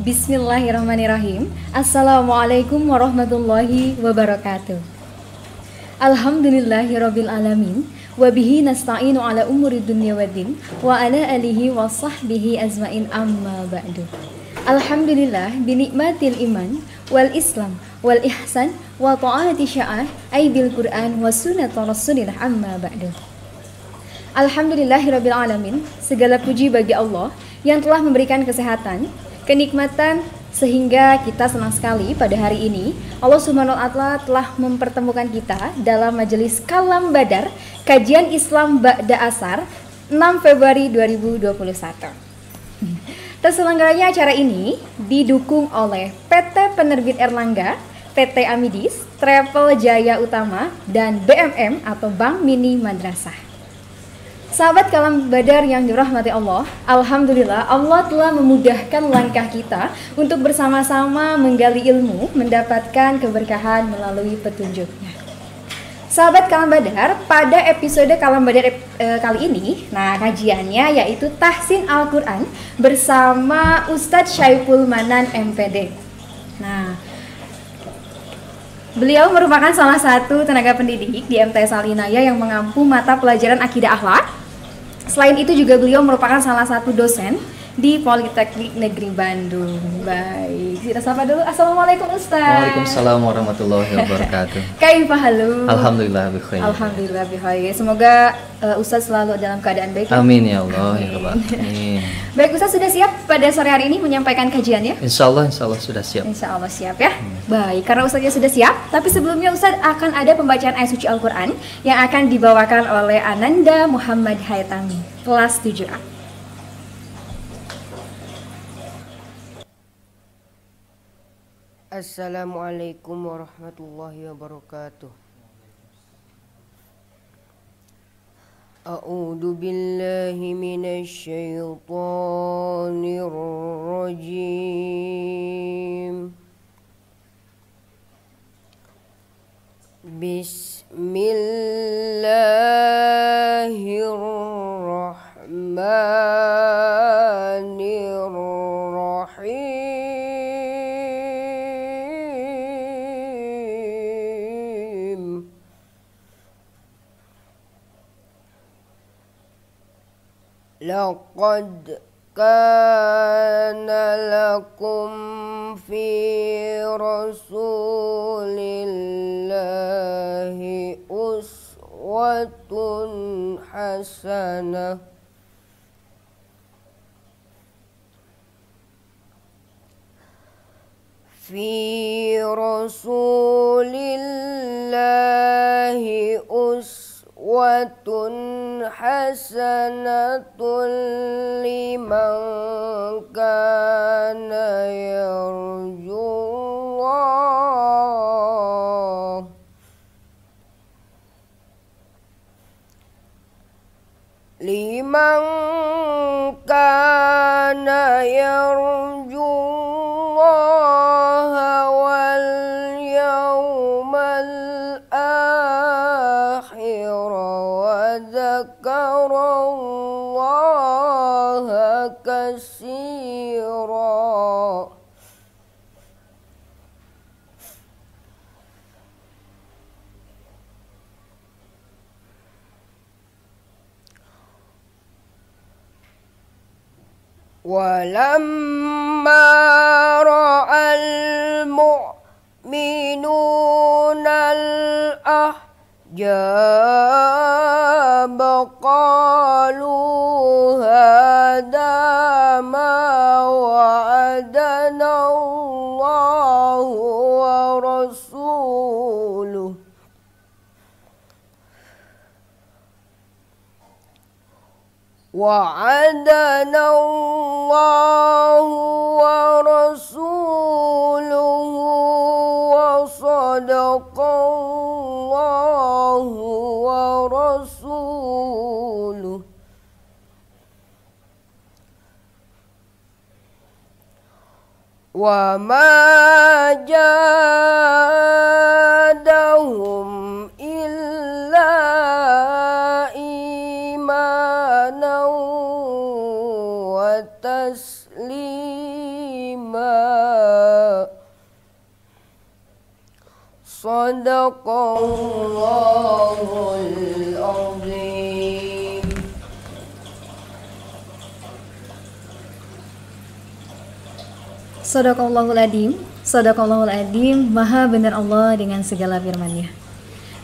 Bismillahirrahmanirrahim. Assalamualaikum warahmatullahi wabarakatuh. Alhamdulillahirabbil alamin wa bihi nasta'inu ala umuri dunya waddin wa ala alihi wa sahbihi azmain amma ba'du. Alhamdulillah binikmatil iman wal islam wal ihsan wa ta'ati sya'ah ay bil Qur'an wa sunnat rasulillah amma ba'du. Alhamdulillahirabbil alamin. Segala puji bagi Allah yang telah memberikan kesehatan, kenikmatan, sehingga kita senang sekali pada hari ini Allah Subhanahu wa Ta'ala telah mempertemukan kita dalam majelis Kalam Badar Kajian Islam Ba'da Asar 6 Februari 2021. Terselenggaranya acara ini didukung oleh PT Penerbit Erlangga, PT Amidis, Travel Jaya Utama, dan BMM atau Bank Mini Madrasah. Sahabat Kalam Badar yang dirahmati Allah, alhamdulillah Allah telah memudahkan langkah kita untuk bersama-sama menggali ilmu, mendapatkan keberkahan melalui petunjuknya. Sahabat Kalam Badar, pada episode Kalam Badar kali ini, kajiannya yaitu Tahsin Al-Quran bersama Ustadz Syaiful Manan MPD. Beliau merupakan salah satu tenaga pendidik di MTS Al-Inayah yang mengampu mata pelajaran Akidah Akhlak. Selain itu juga beliau merupakan salah satu dosen di Politeknik Negeri Bandung. Baik, kita sapa dulu. Assalamualaikum Ustaz. Waalaikumsalam warahmatullahi wabarakatuh. Kaifa halu? Alhamdulillah bi khair. Alhamdulillah bi khair. Semoga Ustaz selalu dalam keadaan baik. Amin ya Allah ya Rabbal alamin. Baik, Ustaz sudah siap pada sore hari ini menyampaikan kajiannya? Insya Allah sudah siap. Insya Allah siap ya. Baik, karena Ustaznya sudah siap, tapi sebelumnya Ustaz akan ada pembacaan ayat suci Al-Quran yang akan dibawakan oleh Ananda Muhammad Hayatami, kelas 7A. Assalamualaikum warahmatullahi wabarakatuh. A'udzu billahi minasy syaithanir rajim. Bismillahirrahmanirrahim. Laqad kana lakum fi rasulillahi uswatun hasanah. Fi rasulillahi uswatun hasanatun liman kana yarjullah wal yawmal akhir wa dzakarallaha katsira. Walamma ra'al mu'minuna al-ahzab qalu hadha ma wa'adana Allahu wa rasuluhu wa'adana Allahu wa rasuluhu wa sadaqallahu wa rasuluhu wa ma jadahum illa imanan wa تسليما صدق الله العظيم. Sadaqallahul Adzim, Sadaqallahul Adzim, Maha benar Allah dengan segala firman-Nya.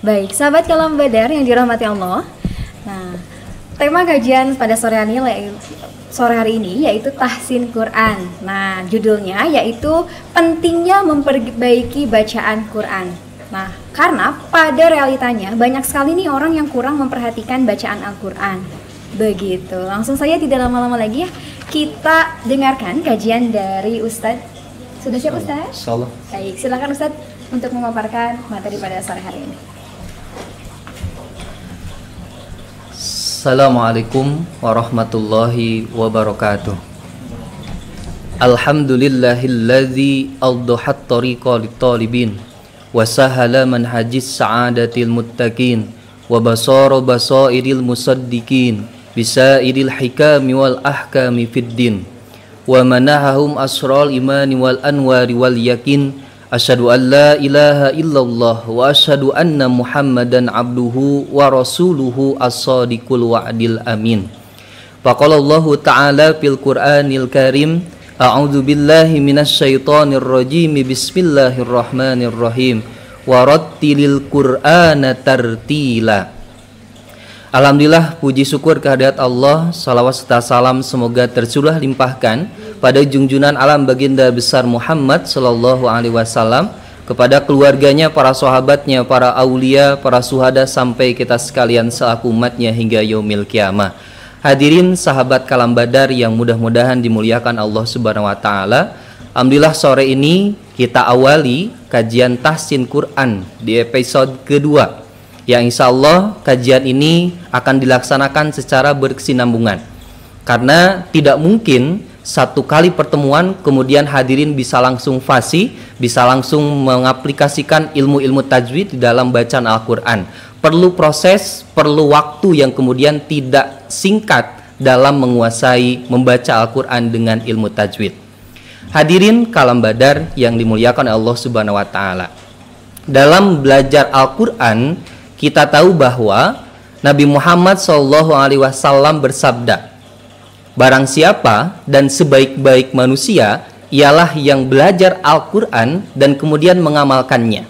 Baik, sahabat Kalam Badar yang dirahmati Allah. Nah, tema kajian pada sore hari ini yaitu tahsin Quran. Nah, judulnya yaitu pentingnya memperbaiki bacaan Quran. Nah, karena pada realitanya banyak sekali nih orang yang kurang memperhatikan bacaan Al-Quran. Begitu, langsung saja tidak lama-lama lagi ya, kita dengarkan kajian dari Ustadz. Sudah siap Ustadz? Insyaallah. Baik, silakan Ustadz untuk memaparkan materi pada sore hari ini. Assalamualaikum warahmatullahi wabarakatuh. Alhamdulillahilladzi awdahat tariqa lit-talibin wa sahala manhajis sa'adatil muttaqin wa basara basairil musaddiqin bisairil hikami wal ahkami fid din wa manahahum asral imani wal anwari wal yakin. Asyhadu an la ilaha illallah wa asyhadu anna Muhammadan abduhu wa rasuluhu as-sadiqul wa'dil amin. Faqala Allah ta'ala fil Qur'anil Karim, a'udzu billahi minasy syaithanir rajim, bismillahirrahmanirrahim, wa rattilil Qur'ana tartila. Alhamdulillah, puji syukur kehadirat Allah, salawat serta salam semoga tercurah limpahkan pada junjungan alam baginda besar Muhammad sallallahu alaihi wasallam, kepada keluarganya, para sahabatnya, para aulia, para syuhada, sampai kita sekalian selaku umatnya hingga yaumil kiamah. Hadirin sahabat Kalam Badar yang mudah-mudahan dimuliakan Allah Subhanahu wa taala. Alhamdulillah, sore ini kita awali kajian tahsin Quran di episode kedua, yang insya Allah kajian ini akan dilaksanakan secara berkesinambungan, karena tidak mungkin satu kali pertemuan kemudian hadirin bisa langsung fasih, bisa langsung mengaplikasikan ilmu-ilmu tajwid di dalam bacaan Al-Quran. Perlu proses, perlu waktu yang kemudian tidak singkat dalam menguasai membaca Al-Quran dengan ilmu tajwid. Hadirin Kalam Badar yang dimuliakan Allah Subhanahu wa taala. Dalam belajar Al-Quran, kita tahu bahwa Nabi Muhammad SAW bersabda, barang siapa dan sebaik-baik manusia ialah yang belajar Al-Quran dan kemudian mengamalkannya.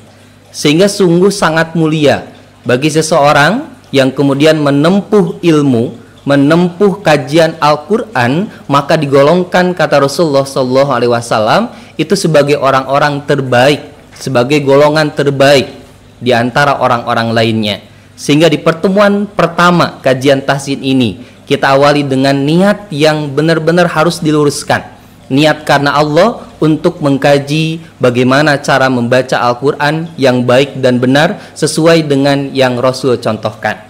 Sehingga sungguh sangat mulia bagi seseorang yang kemudian menempuh ilmu, menempuh kajian Al-Quran, maka digolongkan, kata Rasulullah SAW, itu sebagai orang-orang terbaik, sebagai golongan terbaik di antara orang-orang lainnya. Sehingga di pertemuan pertama kajian tahsin ini kita awali dengan niat yang benar-benar harus diluruskan. Niat karena Allah untuk mengkaji bagaimana cara membaca Al-Quran yang baik dan benar sesuai dengan yang Rasul contohkan.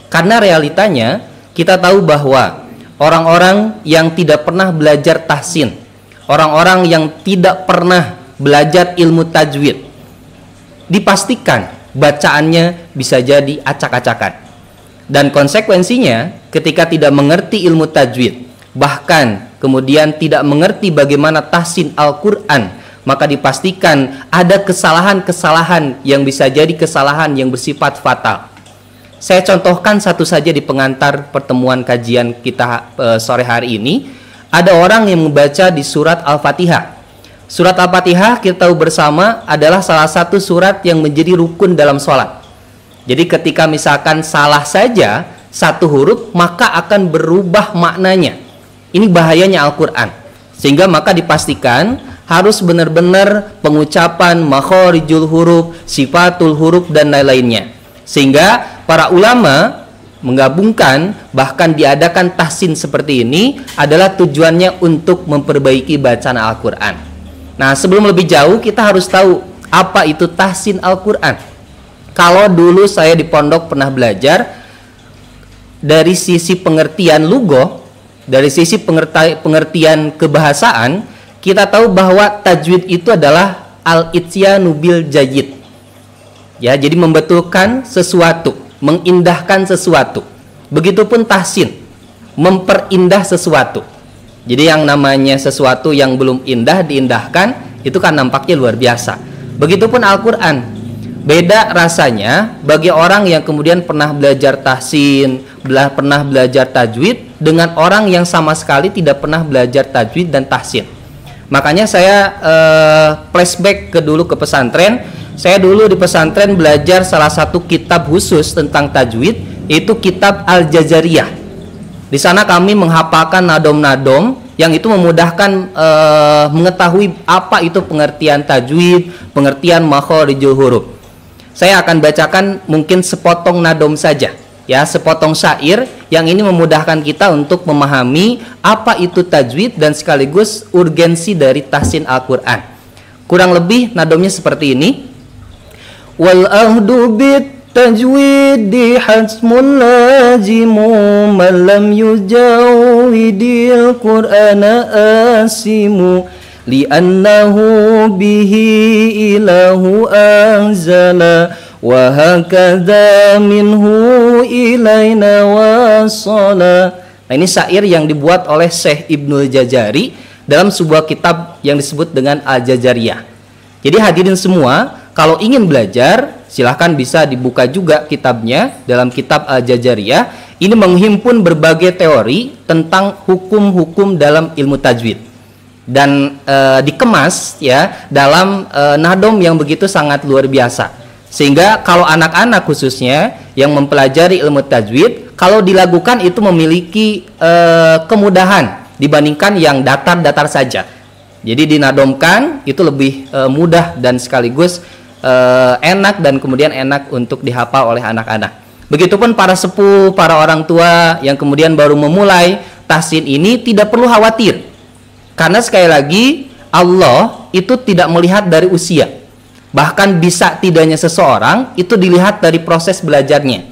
Karena realitanya kita tahu bahwa orang-orang yang tidak pernah belajar tahsin, orang-orang yang tidak pernah belajar ilmu tajwid, dipastikan bacaannya bisa jadi acak-acakan. Dan konsekuensinya ketika tidak mengerti ilmu tajwid, bahkan kemudian tidak mengerti bagaimana tahsin Al-Quran, maka dipastikan ada kesalahan-kesalahan yang bisa jadi kesalahan yang bersifat fatal. Saya contohkan satu saja di pengantar pertemuan kajian kita sore hari ini. Ada orang yang membaca di surat Al-Fatihah. Surat Al-Fatihah kita tahu bersama adalah salah satu surat yang menjadi rukun dalam sholat. Jadi ketika misalkan salah saja satu huruf, maka akan berubah maknanya. Ini bahayanya Al-Quran. Sehingga maka dipastikan harus benar-benar pengucapan makhorijul huruf, sifatul huruf, dan lain-lainnya. Sehingga para ulama menggabungkan, bahkan diadakan tahsin seperti ini adalah tujuannya untuk memperbaiki bacaan Al-Quran. Nah, sebelum lebih jauh kita harus tahu apa itu tahsin Al-Quran. Kalau dulu saya di pondok pernah belajar dari sisi pengertian lughah, dari sisi pengertian kebahasaan, kita tahu bahwa tajwid itu adalah al-ityanu bil jayyid. Ya, jadi membetulkan sesuatu, mengindahkan sesuatu. Begitupun tahsin, memperindah sesuatu. Jadi yang namanya sesuatu yang belum indah diindahkan, itu kan nampaknya luar biasa. Begitupun Al-Quran. Beda rasanya bagi orang yang kemudian pernah belajar tahsin, pernah belajar tajwid, dengan orang yang sama sekali tidak pernah belajar tajwid dan tahsin. Makanya saya flashback dulu ke pesantren. Saya dulu di pesantren belajar salah satu kitab khusus tentang tajwid, yaitu kitab Al-Jazariyah. Di sana kami menghafalkan nadom-nadom yang itu memudahkan mengetahui apa itu pengertian tajwid, pengertian makharijul huruf. Saya akan bacakan mungkin sepotong nadom saja, ya, sepotong syair yang ini memudahkan kita untuk memahami apa itu tajwid dan sekaligus urgensi dari tahsin Al-Quran. Kurang lebih nadomnya seperti ini. Wal ahdu bit tajwidi hasmun lazimu man lam yujawidil qur'ana asimu li'annahu bihi ilahu anzala wa hakadha minhu ilaina wasala. Nah, ini syair yang dibuat oleh Syekh Ibnul Jazari dalam sebuah kitab yang disebut dengan Al-Jazariyah. Jadi hadirin semua, kalau ingin belajar silahkan bisa dibuka juga kitabnya. Dalam kitab Al-Jazariyah ini menghimpun berbagai teori tentang hukum-hukum dalam ilmu tajwid dan dikemas ya dalam nadom yang begitu sangat luar biasa, sehingga kalau anak-anak khususnya yang mempelajari ilmu tajwid, kalau dilakukan itu memiliki kemudahan dibandingkan yang datar-datar saja. Jadi dinadomkan itu lebih mudah dan sekaligus enak dan kemudian enak untuk dihafal oleh anak-anak. Begitupun para sepuh, para orang tua yang kemudian baru memulai tahsin ini tidak perlu khawatir. Karena sekali lagi Allah itu tidak melihat dari usia. Bahkan bisa tidaknya seseorang itu dilihat dari proses belajarnya.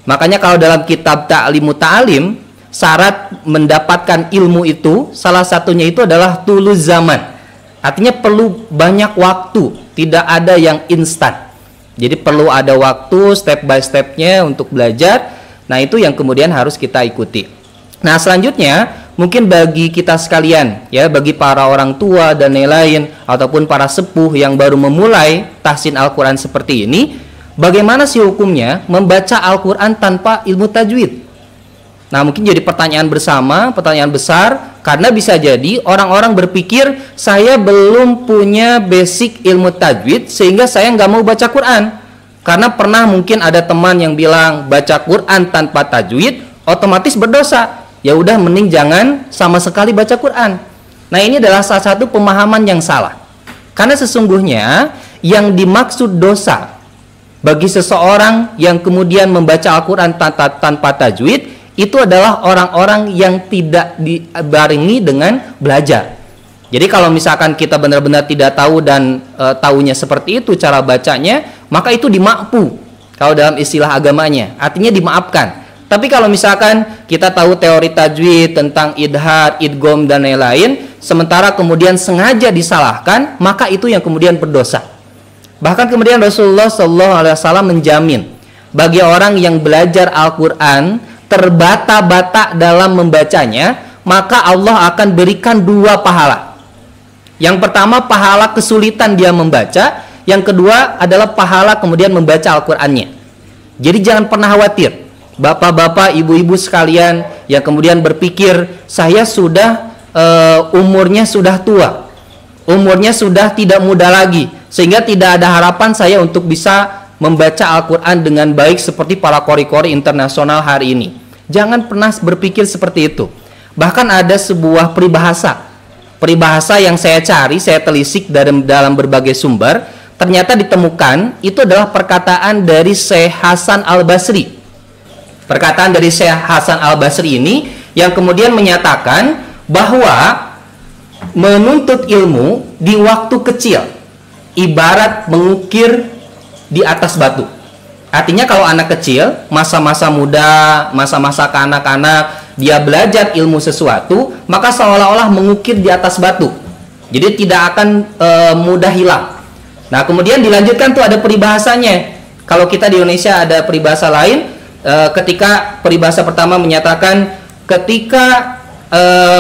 Makanya kalau dalam kitab Ta'limu Ta'alim, syarat mendapatkan ilmu itu salah satunya itu adalah tuluz zaman. Artinya perlu banyak waktu, tidak ada yang instan. Jadi perlu ada waktu step by stepnya untuk belajar. Nah, itu yang kemudian harus kita ikuti. Nah, selanjutnya mungkin bagi kita sekalian, ya, bagi para orang tua dan lain-lain ataupun para sepuh yang baru memulai tahsin Al-Quran seperti ini, bagaimana sih hukumnya membaca Al-Quran tanpa ilmu tajwid? Nah, mungkin jadi pertanyaan bersama, pertanyaan besar, karena bisa jadi orang-orang berpikir saya belum punya basic ilmu tajwid sehingga saya nggak mau baca Quran. Karena pernah mungkin ada teman yang bilang baca Quran tanpa tajwid otomatis berdosa. Ya udah, mending jangan sama sekali baca Quran. Nah, ini adalah salah satu pemahaman yang salah. Karena sesungguhnya yang dimaksud dosa bagi seseorang yang kemudian membaca Al-Quran tanpa tajwid itu adalah orang-orang yang tidak dibarengi dengan belajar. Jadi kalau misalkan kita benar-benar tidak tahu dan taunya seperti itu cara bacanya, maka itu dimakfu kalau dalam istilah agamanya, artinya dimaafkan. Tapi kalau misalkan kita tahu teori tajwid tentang idhar, idgham dan lain-lain, sementara kemudian sengaja disalahkan, maka itu yang kemudian berdosa. Bahkan kemudian Rasulullah SAW menjamin bagi orang yang belajar Al-Quran terbata-bata dalam membacanya, maka Allah akan berikan 2 pahala. Yang pertama pahala kesulitan dia membaca, yang kedua adalah pahala kemudian membaca Al-Qurannya. Jadi jangan pernah khawatir. Bapak-bapak, ibu-ibu sekalian yang kemudian berpikir saya sudah umurnya sudah tua, umurnya sudah tidak muda lagi, sehingga tidak ada harapan saya untuk bisa membaca Al-Quran dengan baik seperti para qori-qori internasional hari ini. Jangan pernah berpikir seperti itu. Bahkan ada sebuah peribahasa yang saya cari, saya telisik dalam berbagai sumber, ternyata ditemukan itu adalah perkataan dari Syekh Hasan Al-Basri. Perkataan dari Syekh Hasan Al-Basri ini yang kemudian menyatakan bahwa menuntut ilmu di waktu kecil ibarat mengukir di atas batu. Artinya kalau anak kecil, masa-masa muda, masa-masa kanak-kanak, dia belajar ilmu sesuatu, maka seolah-olah mengukir di atas batu. Jadi tidak akan mudah hilang. Nah, kemudian dilanjutkan tuh ada peribahasanya. Kalau kita di Indonesia ada peribahasa lain, ketika peribahasa pertama menyatakan ketika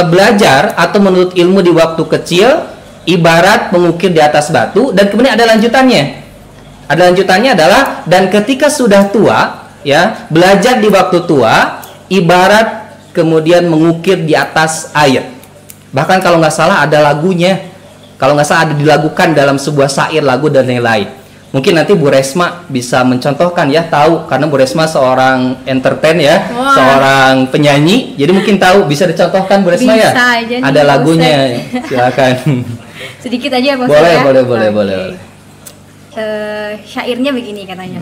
belajar atau menuntut ilmu di waktu kecil ibarat mengukir di atas batu, dan kemudian ada lanjutannya. Ada lanjutannya adalah dan ketika sudah tua, ya, belajar di waktu tua ibarat kemudian mengukir di atas air. Bahkan kalau nggak salah ada lagunya, kalau nggak salah ada dilagukan dalam sebuah syair, lagu dan lain-lain. Mungkin nanti Bu Resma bisa mencontohkan ya, tahu karena Bu Resma seorang entertain ya, Wah. seorang penyanyi. Jadi mungkin tahu, bisa dicontohkan Bu Resma ya? Bisa aja nih, ada Pak lagunya, Ustadz. silakan. Sedikit aja ya Pak Boleh, Ustadz ya? boleh. Oke. Syairnya begini katanya.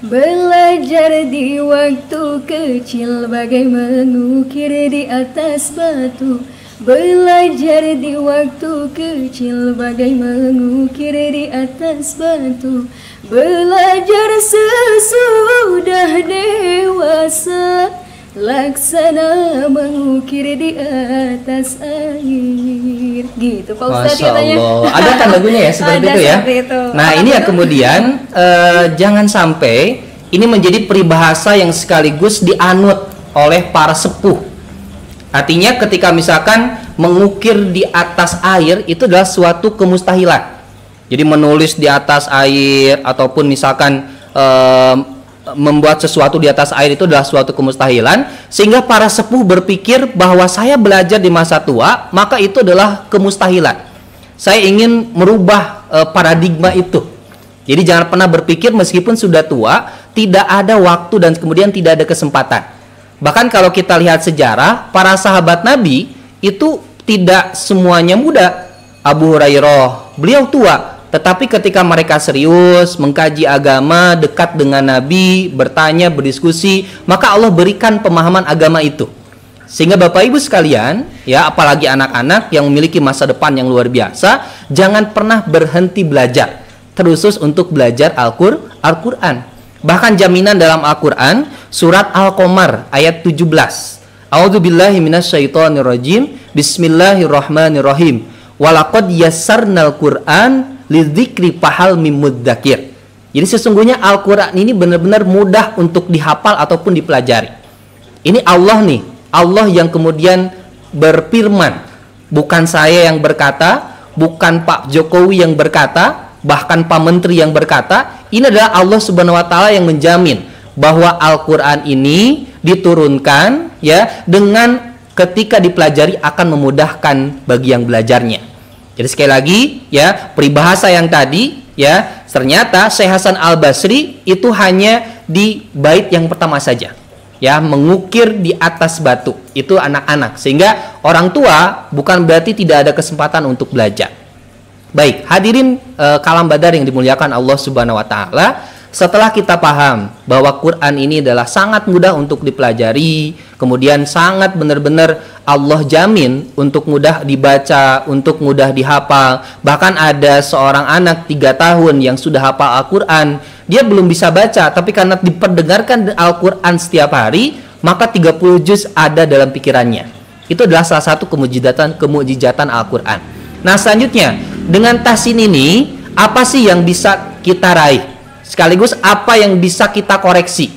Belajar di waktu kecil bagai mengukir di atas batu. Belajar di waktu kecil bagai mengukir di atas batu. Belajar sesudah dewasa, laksana mengukir di atas air. Gitu Pak Ustadz Masya katanya. Allah. Ada kan lagunya ya seperti Ada itu ya. seperti itu. Nah Apa ini ya itu? kemudian jangan sampai ini menjadi peribahasa yang sekaligus dianut oleh para sepuh. Artinya ketika misalkan mengukir di atas air itu adalah suatu kemustahilan. Jadi menulis di atas air ataupun misalkan membuat sesuatu di atas air itu adalah suatu kemustahilan, sehingga para sepuh berpikir bahwa saya belajar di masa tua maka itu adalah kemustahilan. Saya ingin merubah paradigma itu. Jadi jangan pernah berpikir meskipun sudah tua tidak ada waktu dan kemudian tidak ada kesempatan. Bahkan kalau kita lihat sejarah, para sahabat Nabi itu tidak semuanya muda. Abu Hurairah, beliau tua, tetapi ketika mereka serius mengkaji agama, dekat dengan Nabi, bertanya, berdiskusi, maka Allah berikan pemahaman agama itu. Sehingga Bapak Ibu sekalian, ya apalagi anak-anak yang memiliki masa depan yang luar biasa, jangan pernah berhenti belajar, terusus untuk belajar Al-Quran. Bahkan jaminan dalam Al-Quran, surat Al-Qamar ayat 17. A'udzubillahi minasyaitonirrajim. Bismillahirrahmanirrahim. Walaqad yassarnal Qur'an lidzikri fahal mim mudzakir. Jadi sesungguhnya Al-Quran ini benar-benar mudah untuk dihafal ataupun dipelajari. Ini Allah nih, Allah yang kemudian berfirman. Bukan saya yang berkata, bukan Pak Jokowi yang berkata, bahkan Pak Menteri yang berkata. Ini adalah Allah Subhanahu wa taala yang menjamin bahwa Al-Qur'an ini diturunkan ya dengan ketika dipelajari akan memudahkan bagi yang belajarnya. Jadi sekali lagi ya, peribahasa yang tadi ya, ternyata Syekh Hasan Al-Basri itu hanya di bait yang pertama saja. Ya, mengukir di atas batu. Itu anak-anak. Sehingga orang tua bukan berarti tidak ada kesempatan untuk belajar. Baik, hadirin kalam badar yang dimuliakan Allah Subhanahu wa taala, setelah kita paham bahwa Quran ini adalah sangat mudah untuk dipelajari, kemudian sangat benar-benar Allah jamin untuk mudah dibaca, untuk mudah dihafal. Bahkan ada seorang anak 3 tahun yang sudah hafal Al-Quran, dia belum bisa baca, tapi karena diperdengarkan Al-Quran setiap hari, maka 30 juz ada dalam pikirannya. Itu adalah salah satu kemujizatan Al-Quran. Nah selanjutnya, dengan tahsin ini apa sih yang bisa kita raih? Sekaligus apa yang bisa kita koreksi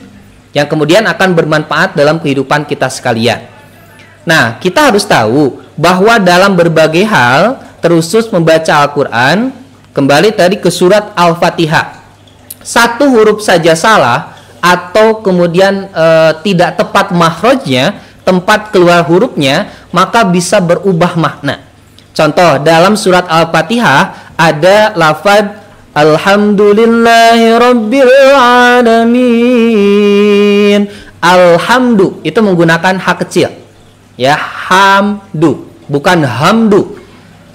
yang kemudian akan bermanfaat dalam kehidupan kita sekalian. Nah, kita harus tahu bahwa dalam berbagai hal terusus membaca Al-Quran, kembali tadi ke surat Al-Fatihah, satu huruf saja salah atau kemudian tidak tepat makhrajnya, tempat keluar hurufnya, maka bisa berubah makna. Contoh, dalam surat Al-Fatihah ada lafaz Alhamdulillahi Rabbil Alamin. Alhamdu itu menggunakan hak kecil. Ya, hamdu, bukan hamdu.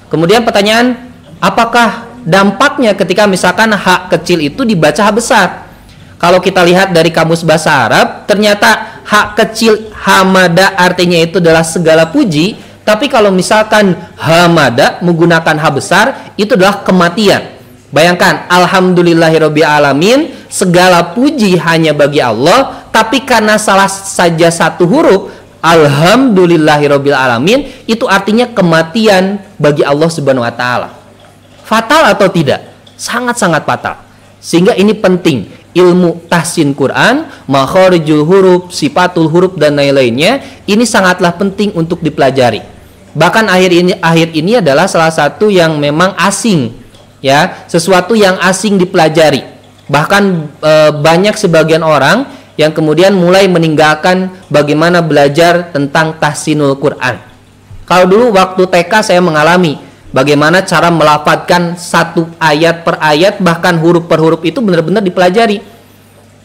Kemudian pertanyaan, apakah dampaknya ketika misalkan hak kecil itu dibaca hak besar? Kalau kita lihat dari kamus bahasa Arab, ternyata hak kecil hamada artinya itu adalah segala puji. Tapi kalau misalkan hamada menggunakan ha besar, itu adalah kematian. Bayangkan, alhamdulillahirabbil alamin, segala puji hanya bagi Allah, tapi karena salah saja satu huruf, alhamdulillahirabbil alamin, itu artinya kematian bagi Allah Subhanahu wa taala. Fatal atau tidak? Sangat-sangat fatal. Sehingga ini penting. ilmu tahsin Quran, makharijul huruf, sifatul huruf dan lain-lainnya, ini sangatlah penting untuk dipelajari. Bahkan akhir ini adalah salah satu yang memang asing, ya, sesuatu yang asing dipelajari. Bahkan banyak sebagian orang yang kemudian mulai meninggalkan bagaimana belajar tentang tahsinul Quran. Kalau dulu waktu TK saya mengalami bagaimana cara melafadzkan satu ayat per ayat, bahkan huruf per huruf itu benar-benar dipelajari.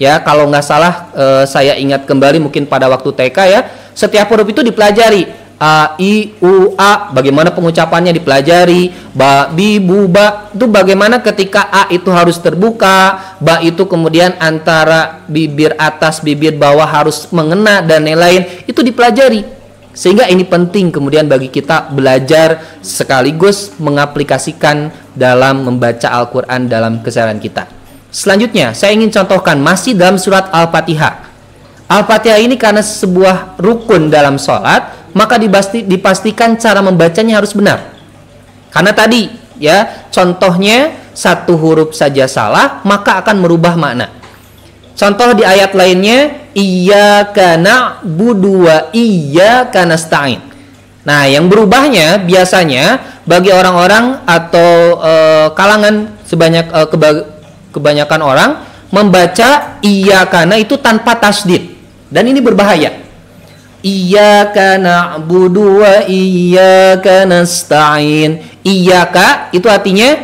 Ya, kalau nggak salah saya ingat kembali mungkin pada waktu TK ya, setiap huruf itu dipelajari. A, I, U, A, bagaimana pengucapannya dipelajari. Ba, Bi, Bu, Ba, itu bagaimana ketika A itu harus terbuka, Ba itu kemudian antara bibir atas, bibir bawah harus mengena dan lain-lain, itu dipelajari. Sehingga ini penting kemudian bagi kita belajar sekaligus mengaplikasikan dalam membaca Al-Quran dalam keseharian kita. Selanjutnya saya ingin contohkan masih dalam surat Al-Fatihah. Al-Fatihah ini karena sebuah rukun dalam sholat, maka dipastikan cara membacanya harus benar. Karena tadi ya contohnya satu huruf saja salah maka akan merubah makna. Contoh di ayat lainnya, iyyaka na'budu wa iyyaka nasta'in. Nah, yang berubahnya biasanya bagi orang-orang atau kalangan kebanyakan orang membaca iyyakana itu tanpa tasdid. Dan ini berbahaya. Iyyaka na'budu wa iyyaka nasta'in. Iyyaka itu artinya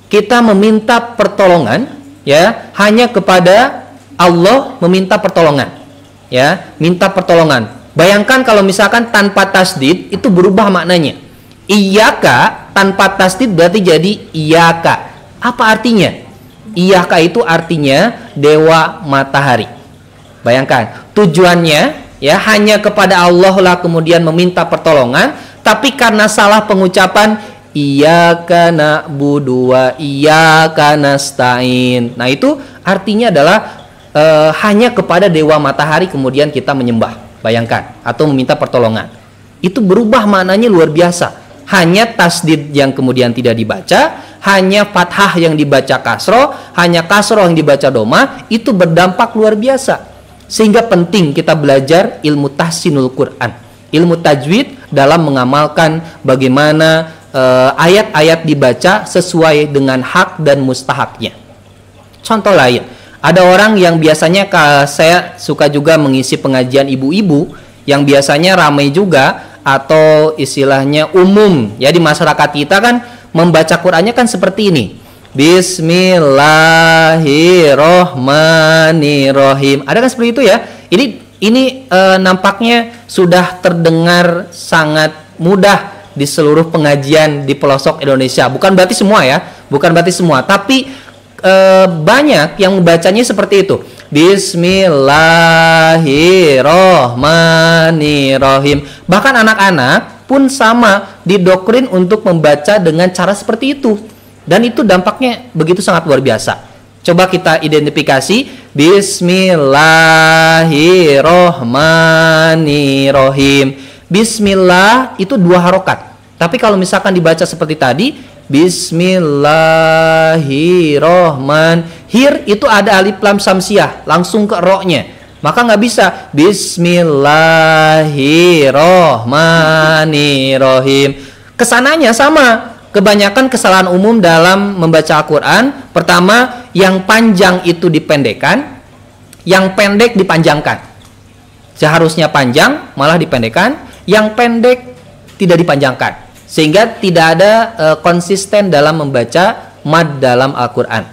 kita meminta pertolongan ya hanya kepada Allah, meminta pertolongan, ya, minta pertolongan. Bayangkan kalau misalkan tanpa tasdid itu berubah maknanya. Iyyaka tanpa tasdid berarti jadi iyyaka. Apa artinya? Iyyaka itu artinya dewa matahari. Bayangkan tujuannya ya hanya kepada Allah lah kemudian meminta pertolongan, tapi karena salah pengucapan iyyaka na'budu wa iyyaka nasta'in. Nah, itu artinya adalah hanya kepada dewa matahari kemudian kita menyembah, bayangkan, atau meminta pertolongan. Itu berubah maknanya luar biasa. Hanya tasdid yang kemudian tidak dibaca, hanya fathah yang dibaca kasroh, hanya kasroh yang dibaca doma, itu berdampak luar biasa. Sehingga penting kita belajar ilmu tahsinul Quran, ilmu tajwid dalam mengamalkan bagaimana ayat-ayat dibaca sesuai dengan hak dan mustahaknya. Contoh lain, ada orang yang biasanya saya suka juga mengisi pengajian ibu-ibu yang biasanya ramai juga atau istilahnya umum ya di masyarakat kita kan membaca Qur'annya kan seperti ini. Bismillahirrohmanirrohim. Ada kan seperti itu ya? Ini nampaknya sudah terdengar sangat mudah di seluruh pengajian di pelosok Indonesia. Bukan berarti semua ya, bukan berarti semua, tapi banyak yang membacanya seperti itu. Bismillahirrohmanirrohim. Bahkan anak-anak pun sama didoktrin untuk membaca dengan cara seperti itu. Dan itu dampaknya begitu sangat luar biasa. Coba kita identifikasi. Bismillahirrohmanirrohim. Bismillah itu 2 harokat. Tapi kalau misalkan dibaca seperti tadi, Bismillahirrohman, hir itu ada alif lam samsiah langsung ke ro-nya, maka nggak bisa Bismillahirrohmanirrohim. Kesananya sama. Kebanyakan kesalahan umum dalam membaca Al-Quran, pertama yang panjang itu dipendekkan, yang pendek dipanjangkan. Seharusnya panjang malah dipendekkan, yang pendek tidak dipanjangkan. Sehingga tidak ada konsisten dalam membaca mad dalam Al-Quran.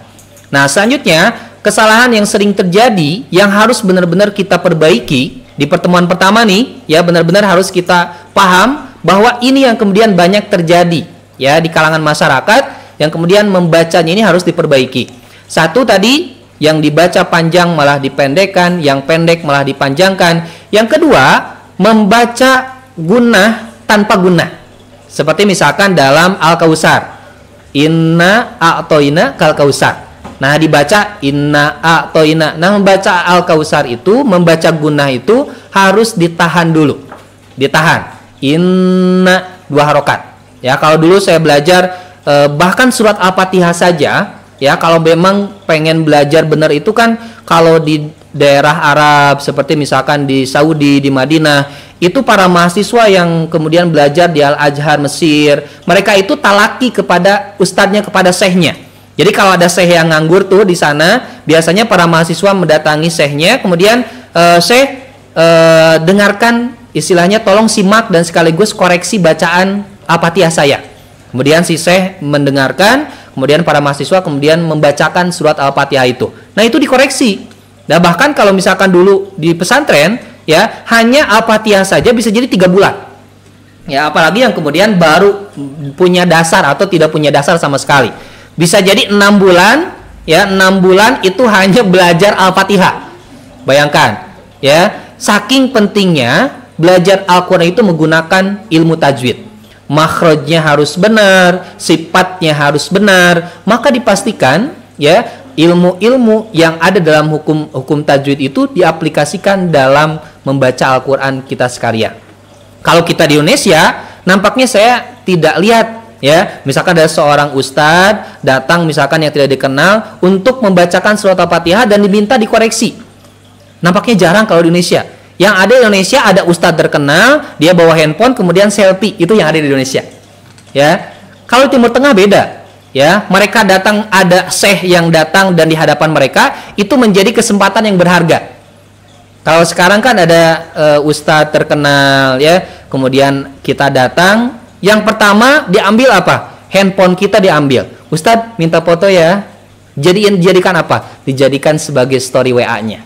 Nah, selanjutnya kesalahan yang sering terjadi yang harus benar-benar kita perbaiki di pertemuan pertama nih, ya benar-benar harus kita paham bahwa ini yang kemudian banyak terjadi ya di kalangan masyarakat yang kemudian membacanya ini harus diperbaiki. Satu tadi yang dibaca panjang malah dipendekkan, yang pendek malah dipanjangkan. Yang kedua, membaca gunnah tanpa gunnah. Seperti misalkan dalam Al-Kausar, inna a'toina kal kausar. Nah, dibaca inna a'toina. Nah, membaca Al-Kausar itu, membaca gunnah itu harus ditahan dulu. Ditahan. Inna 2 harokat. Ya, kalau dulu saya belajar bahkan surat Al-Fatihah saja Ya, kalau memang pengen belajar benar itu kan kalau di daerah Arab seperti misalkan di Saudi, di Madinah, itu para mahasiswa yang kemudian belajar di Al-Azhar Mesir, mereka itu talaki kepada ustadznya, kepada syekhnya. Jadi kalau ada syekh yang nganggur tuh di sana, biasanya para mahasiswa mendatangi syekhnya, kemudian syekh dengarkan, istilahnya tolong simak dan sekaligus koreksi bacaan Al-Fatihah saya. Kemudian si syekh mendengarkan, kemudian para mahasiswa kemudian membacakan surat Al-Fatihah itu. Nah, itu dikoreksi. Nah, bahkan kalau misalkan dulu di pesantren, ya, hanya Al-Fatihah saja bisa jadi 3 bulan. Ya, apalagi yang kemudian baru punya dasar atau tidak punya dasar sama sekali. Bisa jadi 6 bulan, ya, 6 bulan itu hanya belajar Al-Fatihah. Bayangkan, ya, saking pentingnya belajar Al-Quran itu menggunakan ilmu tajwid. Makhrajnya harus benar, sifatnya harus benar, maka dipastikan, ya, ilmu-ilmu yang ada dalam hukum tajwid itu diaplikasikan dalam membaca Al-Quran kita sekalian. Kalau kita di Indonesia, nampaknya saya tidak lihat, ya, misalkan ada seorang ustadz datang misalkan yang tidak dikenal untuk membacakan surat Al-Fatihah dan diminta dikoreksi. Nampaknya jarang kalau di Indonesia. Yang ada di Indonesia ada ustadz terkenal, dia bawa handphone kemudian selfie, itu yang ada di Indonesia. Ya, kalau Timur Tengah beda. Ya, mereka datang, ada syekh yang datang dan di hadapan mereka itu menjadi kesempatan yang berharga. Kalau sekarang kan ada ustadz terkenal, ya, kemudian kita datang, yang pertama diambil apa? Handphone kita diambil. Ustadz minta foto ya. Jadikan apa? Dijadikan sebagai story WA-nya.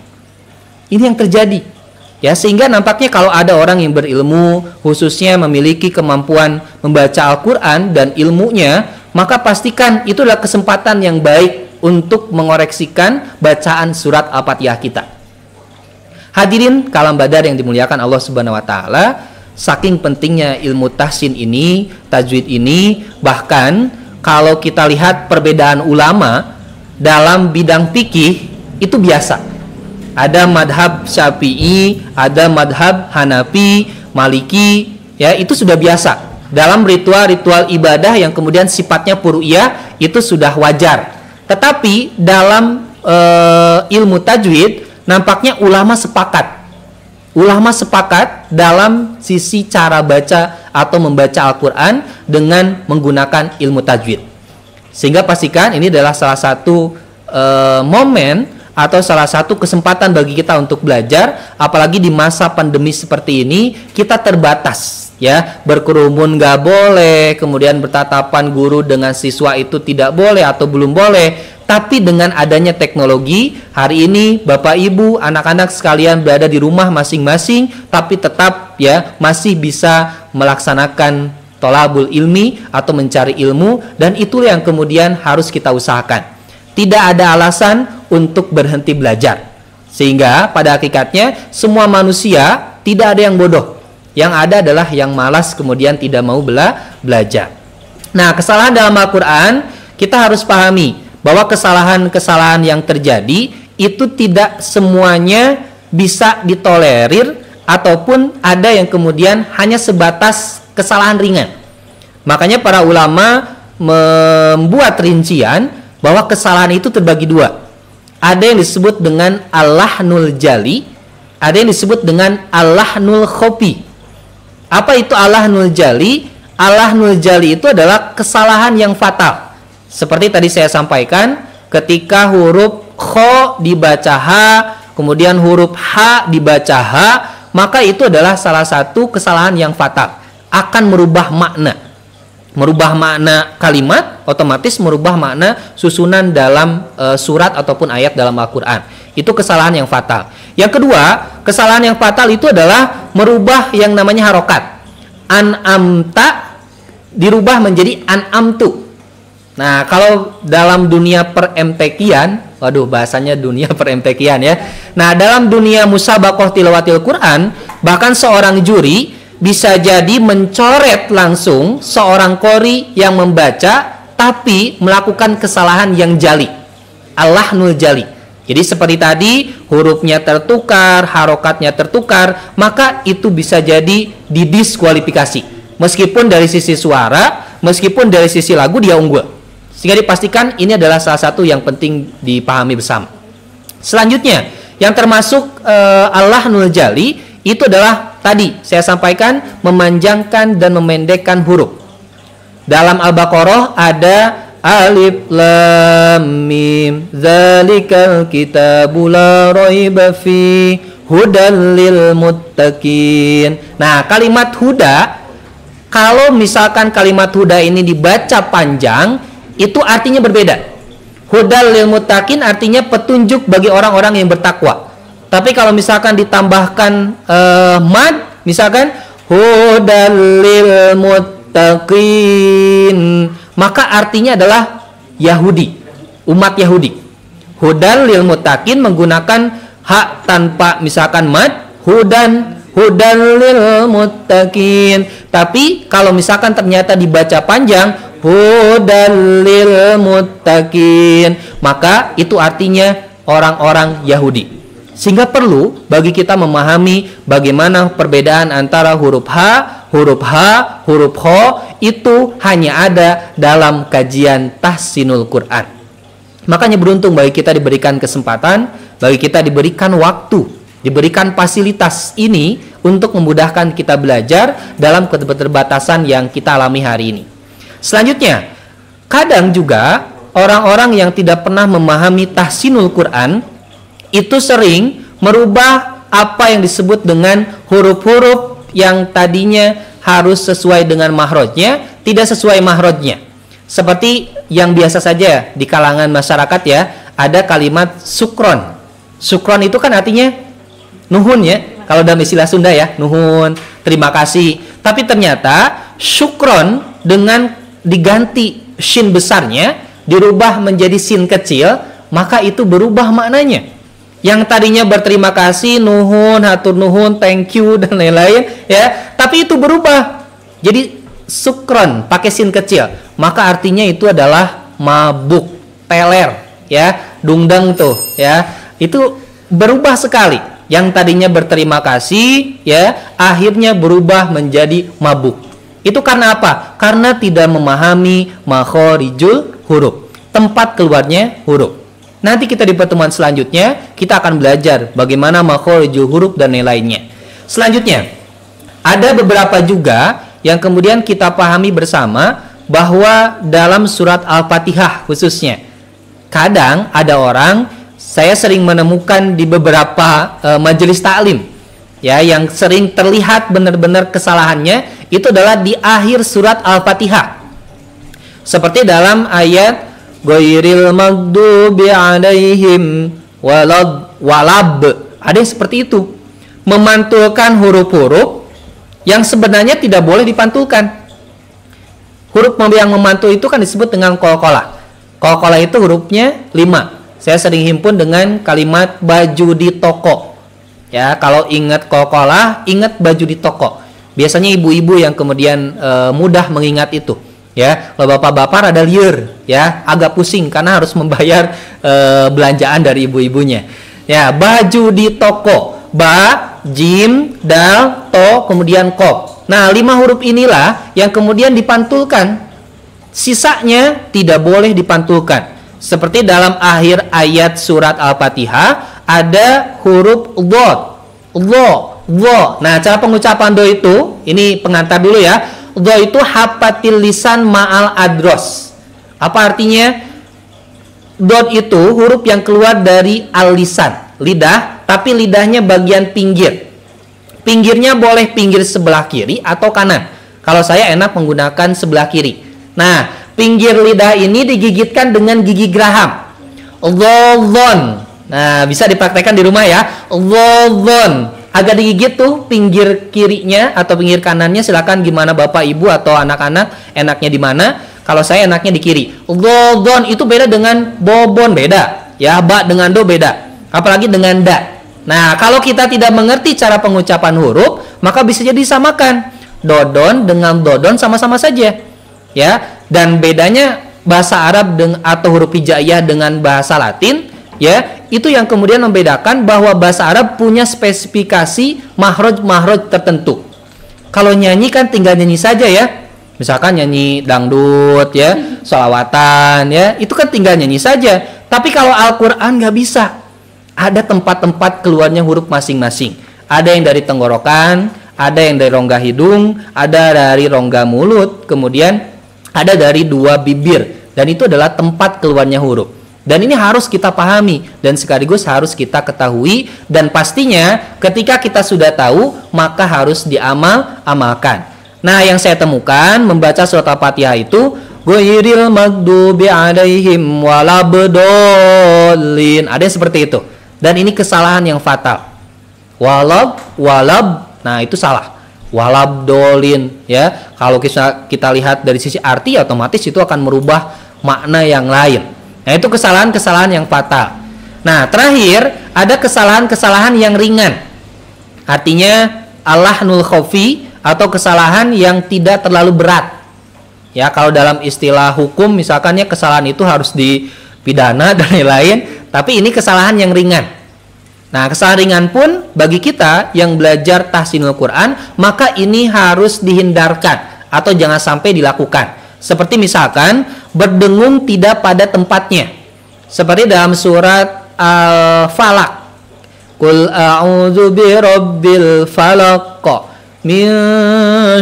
Ini yang terjadi. Ya, sehingga nampaknya kalau ada orang yang berilmu, khususnya memiliki kemampuan membaca Al-Quran dan ilmunya, maka pastikan itu adalah kesempatan yang baik untuk mengoreksikan bacaan surat Al-Fatihah kita. Hadirin kalam badar yang dimuliakan Allah Subhanahu wa taala, saking pentingnya ilmu tahsin ini, tajwid ini, bahkan kalau kita lihat perbedaan ulama dalam bidang fikih itu biasa. Ada madhab Syafi'i, ada madhab Hanafi, Maliki, ya, itu sudah biasa. Dalam ritual-ritual ibadah yang kemudian sifatnya furu'iyah itu sudah wajar. Tetapi dalam ilmu tajwid nampaknya ulama sepakat. Ulama sepakat dalam sisi cara baca atau membaca Al-Quran dengan menggunakan ilmu tajwid. Sehingga pastikan ini adalah salah satu momen atau salah satu kesempatan bagi kita untuk belajar, apalagi di masa pandemi seperti ini kita terbatas, ya, berkerumun nggak boleh, kemudian bertatapan guru dengan siswa itu tidak boleh atau belum boleh. Tapi dengan adanya teknologi hari ini, Bapak Ibu, anak-anak sekalian berada di rumah masing-masing, tapi tetap, ya, masih bisa melaksanakan tolabul ilmi atau mencari ilmu, dan itulah yang kemudian harus kita usahakan. Tidak ada alasan untuk berhenti belajar. Sehingga pada hakikatnya semua manusia tidak ada yang bodoh. Yang ada adalah yang malas kemudian tidak mau belajar. Nah, kesalahan dalam Al-Quran kita harus pahami bahwa kesalahan-kesalahan yang terjadi itu tidak semuanya bisa ditolerir ataupun ada yang kemudian hanya sebatas kesalahan ringan. Makanya para ulama membuat rincian bahwa kesalahan itu terbagi 2. Ada yang disebut dengan al-lahnul jali, ada yang disebut dengan al-lahnul khofi. Apa itu al-lahnul jali? Al-lahnul jali itu adalah kesalahan yang fatal. Seperti tadi saya sampaikan, ketika huruf kho dibaca ha, kemudian huruf ha dibaca ha, maka itu adalah salah satu kesalahan yang fatal. Akan merubah makna. Merubah makna kalimat, otomatis merubah makna susunan dalam surat ataupun ayat dalam Al-Quran. Itu kesalahan yang fatal. Yang kedua, kesalahan yang fatal itu adalah merubah yang namanya harokat. An'amta dirubah menjadi an'amtu. Nah, kalau dalam dunia per-MTQ-an, waduh bahasanya dunia per-MTQ-an ya. Nah, dalam dunia musabaqah tilawatil Quran, bahkan seorang juri bisa jadi mencoret langsung seorang qori yang membaca tapi melakukan kesalahan yang jali, al-lahnul jali. Jadi seperti tadi, hurufnya tertukar, harokatnya tertukar, maka itu bisa jadi didiskualifikasi. Meskipun dari sisi suara, meskipun dari sisi lagu dia unggul. Sehingga dipastikan ini adalah salah satu yang penting dipahami bersama. Selanjutnya, yang termasuk Al-Lahnul Jali itu adalah tadi saya sampaikan memanjangkan dan memendekkan huruf. Dalam Al-Baqarah ada Alif Lam Mim Zalikal kitabu la raiba fi hudal lil muttaqin. Nah, kalimat huda, kalau misalkan kalimat huda ini dibaca panjang, itu artinya berbeda. Hudal lil muttaqin artinya petunjuk bagi orang-orang yang bertakwa. Tapi kalau misalkan ditambahkan mad, misalkan hudal lil muttaqin, maka artinya adalah Yahudi, umat Yahudi. Hudan lil muttaqin menggunakan hak tanpa misalkan mad, hudan lil muttaqin. Tapi kalau misalkan ternyata dibaca panjang hudan lil muttaqin, maka itu artinya orang-orang Yahudi. Sehingga perlu bagi kita memahami bagaimana perbedaan antara huruf H, huruf Ho itu hanya ada dalam kajian tahsinul Quran. Makanya beruntung bagi kita diberikan kesempatan, bagi kita diberikan waktu, diberikan fasilitas ini untuk memudahkan kita belajar dalam keterbatasan yang kita alami hari ini. Selanjutnya, kadang juga orang-orang yang tidak pernah memahami tahsinul Quran itu sering merubah apa yang disebut dengan huruf-huruf yang tadinya harus sesuai dengan mahrojnya, tidak sesuai mahrojnya. Seperti yang biasa saja di kalangan masyarakat ya, ada kalimat sukron. Sukron itu kan artinya nuhun ya, kalau dalam istilah Sunda ya, nuhun, terima kasih. Tapi ternyata syukron dengan diganti shin besarnya, dirubah menjadi sin kecil, maka itu berubah maknanya. Yang tadinya berterima kasih, nuhun, hatur nuhun, thank you dan lain-lain ya, tapi itu berubah jadi sukron pakai sin kecil, maka artinya itu adalah mabuk, teler ya, dungdang tuh ya, itu berubah sekali. Yang tadinya berterima kasih ya, akhirnya berubah menjadi mabuk. Itu karena apa? Karena tidak memahami makhorijul huruf, tempat keluarnya huruf. Nanti kita di pertemuan selanjutnya kita akan belajar bagaimana makhorijul huruf dan lain-lainnya. Selanjutnya, ada beberapa juga yang kemudian kita pahami bersama bahwa dalam surat Al-Fatihah khususnya, kadang ada orang, saya sering menemukan di beberapa majelis taklim ya, yang sering terlihat benar-benar kesalahannya itu adalah di akhir surat Al-Fatihah. Seperti dalam ayat Ghairil maghdubi alaihim walab. Ada yang seperti itu, memantulkan huruf-huruf yang sebenarnya tidak boleh dipantulkan. Huruf yang memantul itu kan disebut dengan qalqalah. Qalqalah itu hurufnya 5. Saya sering himpun dengan kalimat baju di toko. Ya, kalau ingat qalqalah, ingat baju di toko. Biasanya ibu-ibu yang kemudian mudah mengingat itu. Ya, kalau bapak-bapak ada liar, ya, agak pusing karena harus membayar belanjaan dari ibu-ibunya. Ya, baju di toko, ba, jim, dal, to, kemudian qaf. Nah, 5 huruf inilah yang kemudian dipantulkan. Sisanya tidak boleh dipantulkan. Seperti dalam akhir ayat surat Al-Fatihah ada huruf dho. Nah, cara pengucapan dho itu, ini pengantar dulu ya. Dho itu hafatil lisan ma'al adros. Apa artinya? Dot itu huruf yang keluar dari al-lisan, lidah, tapi lidahnya bagian pinggir. Pinggirnya boleh pinggir sebelah kiri atau kanan. Kalau saya enak menggunakan sebelah kiri. Nah, pinggir lidah ini digigitkan dengan gigi geraham. Dhodhon. Nah, bisa dipraktekkan di rumah ya. Dhodhon. Agak digigit tuh pinggir kirinya atau pinggir kanannya, silakan gimana Bapak Ibu atau anak-anak enaknya di mana. Kalau saya enaknya di kiri. Dhodhon itu beda dengan bobon, beda. Ya, ba dengan do beda. Apalagi dengan da. Nah, kalau kita tidak mengerti cara pengucapan huruf, maka bisa jadi disamakan. Dodon dengan dodon sama-sama saja. Ya, dan bedanya bahasa Arab atau huruf hijaiyah dengan bahasa Latin, ya, itu yang kemudian membedakan bahwa bahasa Arab punya spesifikasi mahroj tertentu. Kalau nyanyi kan tinggal nyanyi saja ya. Misalkan nyanyi dangdut ya, sholawatan ya, itu kan tinggal nyanyi saja. Tapi kalau Al-Quran nggak bisa. Ada tempat-tempat keluarnya huruf masing-masing. Ada yang dari tenggorokan, ada yang dari rongga hidung, ada dari rongga mulut, kemudian ada dari dua bibir. Dan itu adalah tempat keluarnya huruf. Dan ini harus kita pahami dan sekaligus harus kita ketahui. Dan pastinya ketika kita sudah tahu, maka harus diamalkan. Nah, yang saya temukan membaca surat Al-Fatihah itu ghairil maghdubi alaihim walabdallin. Ada yang seperti itu. Dan ini kesalahan yang fatal. Walab, nah itu salah. Walabdallin ya. Kalau kita lihat dari sisi arti, otomatis itu akan merubah makna yang lain. Nah, itu kesalahan-kesalahan yang fatal. Nah, terakhir ada kesalahan-kesalahan yang ringan. Artinya al-lahnul khafi atau kesalahan yang tidak terlalu berat. Ya, kalau dalam istilah hukum misalkannya kesalahan itu harus dipidana dan lain-lain, tapi ini kesalahan yang ringan. Nah, kesalahan ringan pun bagi kita yang belajar tahsinul Quran, maka ini harus dihindarkan atau jangan sampai dilakukan. Seperti misalkan berdengung tidak pada tempatnya. Seperti dalam surat Al-Falaq. Qul a'udzu birabbil falaq min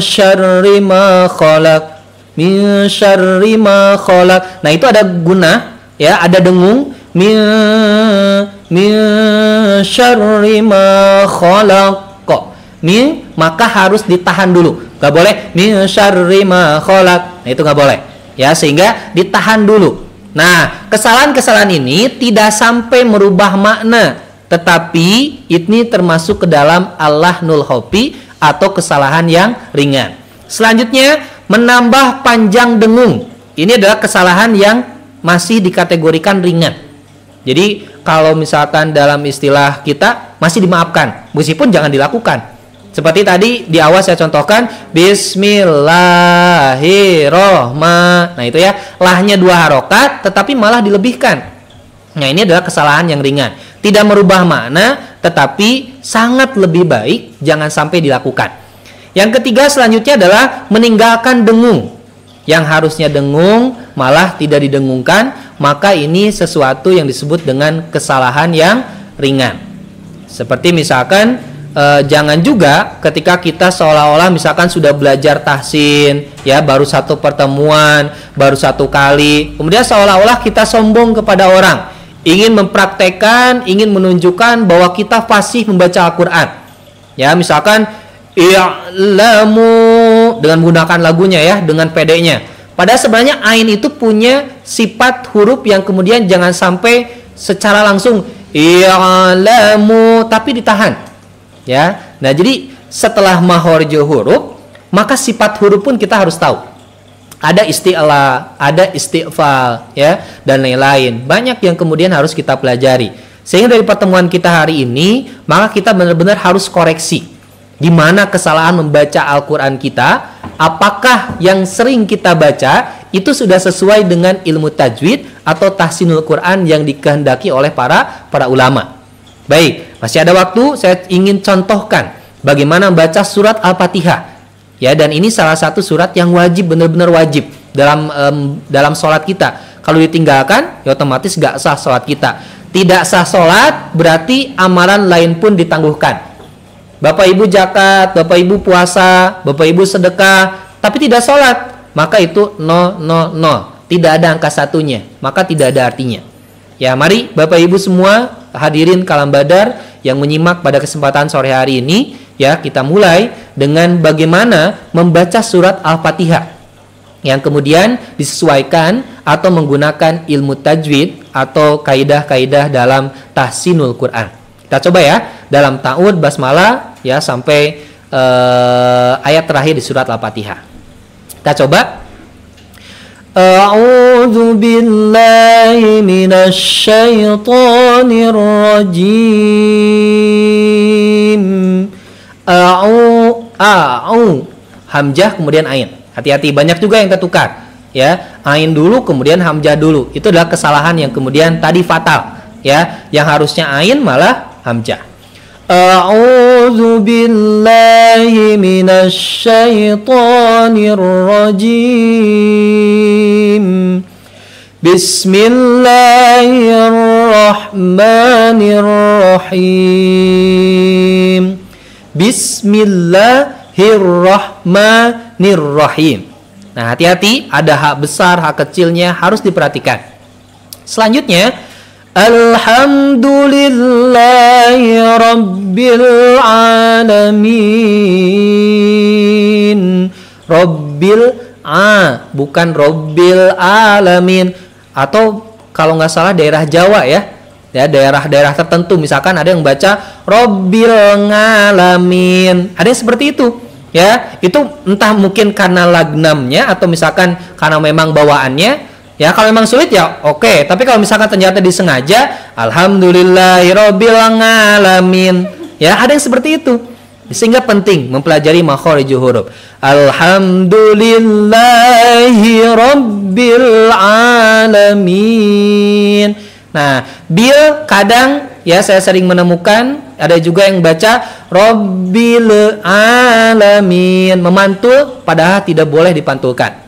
syarri ma khalaq. Min syarri ma khalaq. Nah, itu ada guna ya, ada dengung min syarri ma khalaq. Min maka harus ditahan dulu. Gak boleh min syarri ma khalaq. Nah, itu gak boleh. Ya, sehingga ditahan dulu. Nah, kesalahan-kesalahan ini tidak sampai merubah makna, tetapi ini termasuk ke dalam al-lahnul khafi atau kesalahan yang ringan. Selanjutnya, menambah panjang dengung. Ini adalah kesalahan yang masih dikategorikan ringan. Jadi kalau misalkan dalam istilah kita masih dimaafkan, meskipun jangan dilakukan. Seperti tadi di awal saya contohkan Bismillahirrahmanirrahim. Nah, itu ya, lahnya 2 harokat tetapi malah dilebihkan. Nah, ini adalah kesalahan yang ringan. Tidak merubah makna, tetapi sangat lebih baik jangan sampai dilakukan. Yang ketiga selanjutnya adalah meninggalkan dengung. Yang harusnya dengung malah tidak didengungkan, maka ini sesuatu yang disebut dengan kesalahan yang ringan. Seperti misalkan jangan juga ketika kita seolah-olah misalkan sudah belajar tahsin ya, baru 1 pertemuan, baru 1 kali, kemudian seolah-olah kita sombong kepada orang, ingin mempraktekkan, ingin menunjukkan bahwa kita fasih membaca Al-Quran ya, misalkan i'lamu dengan menggunakan lagunya ya, dengan pedenya. Padahal sebenarnya ain itu punya sifat huruf yang kemudian jangan sampai secara langsung i'lamu tapi ditahan. Ya. Nah, jadi setelah mahorjo huruf, maka sifat huruf pun kita harus tahu. Ada isti'la, ada isti'fal ya, dan lain-lain. Banyak yang kemudian harus kita pelajari. Sehingga dari pertemuan kita hari ini, maka kita benar-benar harus koreksi. Di mana kesalahan membaca Al-Quran kita, apakah yang sering kita baca itu sudah sesuai dengan ilmu tajwid atau tahsinul Quran yang dikehendaki oleh para ulama. Baik, masih ada waktu, saya ingin contohkan bagaimana membaca surat Al-Fatihah. Ya, dan ini salah satu surat yang wajib, benar-benar wajib dalam sholat kita. Kalau ditinggalkan, ya otomatis gak sah sholat kita. Tidak sah sholat berarti amalan lain pun ditangguhkan. Bapak ibu zakat, bapak ibu puasa, bapak ibu sedekah, tapi tidak sholat, maka itu no. Tidak ada angka satunya, maka tidak ada artinya. Ya, mari bapak ibu semua hadirin Kalam Badar yang menyimak pada kesempatan sore hari ini, ya, kita mulai dengan bagaimana membaca surat Al-Fatihah yang kemudian disesuaikan atau menggunakan ilmu tajwid atau kaidah-kaidah dalam tahsinul Quran. Kita coba ya, dalam ta'ud basmalah ya sampai ayat terakhir di surat Al-Fatihah. Kita coba. A'udzu billahi minasy syaithanir rajim. Hamzah kemudian ain. Hati-hati, banyak juga yang tertukar. Ya, ain dulu kemudian hamzah dulu. Itu adalah kesalahan yang kemudian tadi fatal. Ya, yang harusnya ain malah hamzah. A'udzu A'udzu billahi minasy syaithanir rajim. Bismillahirrahmanirrahim. Bismillahirrahmanirrahim. Nah, hati-hati, ada hak besar, hak kecilnya harus diperhatikan. Selanjutnya, alhamdulillahi rabbil alamin. Rabbil bukan rabbil alamin. Atau kalau nggak salah daerah Jawa ya, daerah-daerah tertentu misalkan ada yang baca rabbil ngalamin, ada yang seperti itu ya. Itu entah mungkin karena lagnamnya atau misalkan karena memang bawaannya ya. Kalau memang sulit ya oke, tapi kalau misalkan ternyata disengaja alhamdulillahirabbil ngalamin ya, ada yang seperti itu. Sehingga penting mempelajari makharijul huruf. Alhamdulillahirabbil alamin. Nah, bil kadang ya saya sering menemukan ada juga yang baca rabbil alamin, memantul padahal tidak boleh dipantulkan.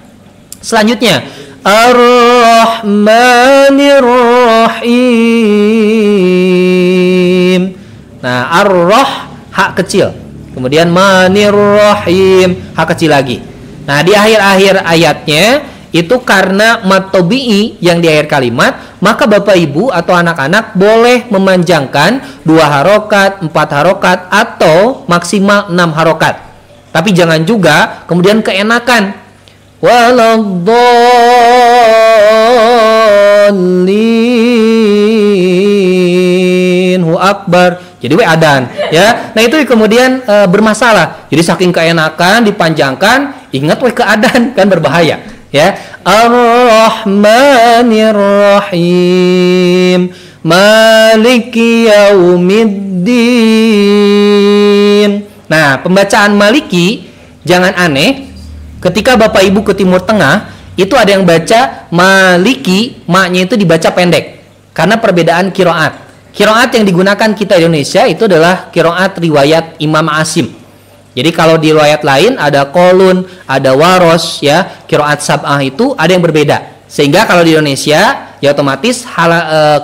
Selanjutnya ar-rahmanir-rahim. Nah, ar-rah hak kecil. Kemudian manir-rahim hak kecil lagi. Nah, di akhir-akhir ayatnya itu karena mad tabi'i yang di akhir kalimat, maka Bapak Ibu atau anak-anak boleh memanjangkan 2 harokat, 4 harokat atau maksimal 6 harokat. Tapi jangan juga kemudian keenakan. Waladdallin hu akbar. Jadi adan ya. Nah, itu kemudian bermasalah. Jadi saking keenakan dipanjangkan, ingat keadan kan berbahaya ya. Ar-rahmanir-rahim maliki yaumiddin. Nah, pembacaan maliki jangan aneh. Ketika Bapak Ibu ke Timur Tengah, itu ada yang baca maliki, maknya itu dibaca pendek karena perbedaan qiraat. Qiraat yang digunakan kita di Indonesia itu adalah qiraat riwayat Imam Asim. Jadi kalau di riwayat lain ada Qalun, ada Waros ya, qiraat sab'ah itu ada yang berbeda. Sehingga kalau di Indonesia ya otomatis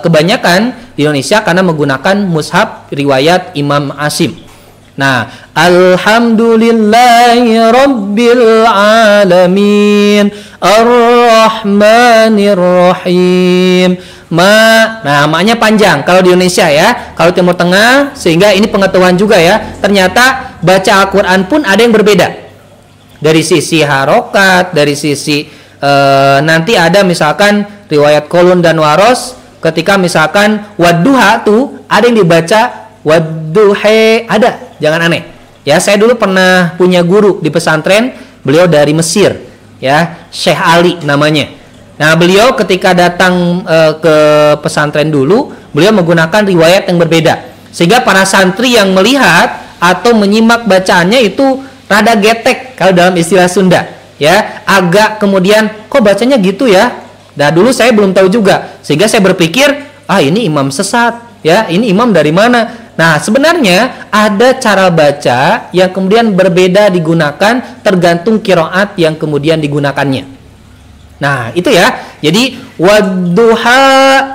kebanyakan di Indonesia karena menggunakan mushaf riwayat Imam Asim. Nah, alhamdulillahi rabbil alamin ar-rahmanir-rahim. Nah, maknya panjang kalau di Indonesia ya. Kalau Timur Tengah, sehingga ini pengetahuan juga ya. Ternyata baca Al-Quran pun ada yang berbeda. Dari sisi harokat, dari sisi nanti ada misalkan riwayat Qalun dan Waros. Ketika misalkan wadduha tuh ada yang dibaca wadduhe, ada. Jangan aneh. Ya, saya dulu pernah punya guru di pesantren, beliau dari Mesir ya, Syekh Ali namanya. Nah, beliau ketika datang ke pesantren dulu, beliau menggunakan riwayat yang berbeda. Sehingga para santri yang melihat atau menyimak bacaannya itu rada getek kalau dalam istilah Sunda, ya. Agak kemudian kok bacanya gitu ya? Nah, dulu saya belum tahu juga. Sehingga saya berpikir, ini imam sesat, ya. Ini imam dari mana? Nah, sebenarnya ada cara baca yang kemudian berbeda digunakan tergantung qiraat yang kemudian digunakannya. Nah, itu ya. Jadi wadduha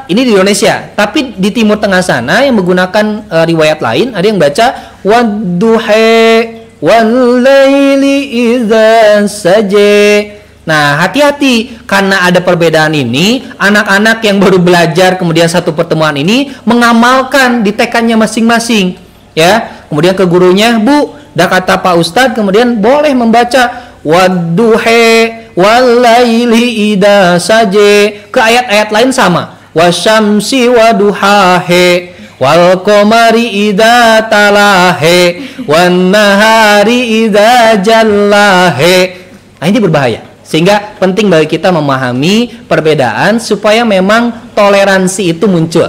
ini di Indonesia, tapi di Timur Tengah sana yang menggunakan riwayat lain ada yang baca wadduha walaili idza saje. Nah, hati-hati karena ada perbedaan ini, anak-anak yang baru belajar kemudian satu pertemuan ini mengamalkan di TK-nya masing-masing, ya. Kemudian ke gurunya, "Bu, dah kata Pak Ustadz kemudian boleh membaca wadduha walaili idza saje." Ke ayat-ayat lain sama. Wasyamsi waduhahe wal qamari idza talahe wan nahari idza jallahe. Nah, ini berbahaya. Sehingga penting bagi kita memahami perbedaan supaya memang toleransi itu muncul.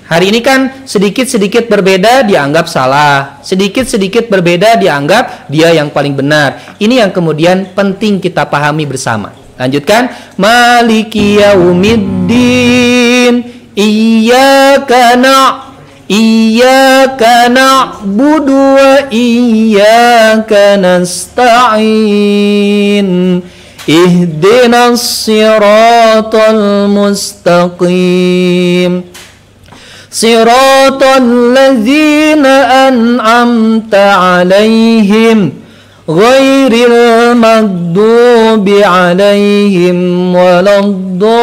Hari ini kan sedikit-sedikit berbeda dianggap salah, sedikit-sedikit berbeda dianggap dia yang paling benar. Ini yang kemudian penting kita pahami bersama. Lanjutkan. Maliki yaumiddin iyyaka Iyyaka na'budu wa iyyaka nasta'in. Ihdinas siratal mustaqim. Siratal ladzina an'amta 'alaihim ghairil maghdubi 'alaihim waladdallin.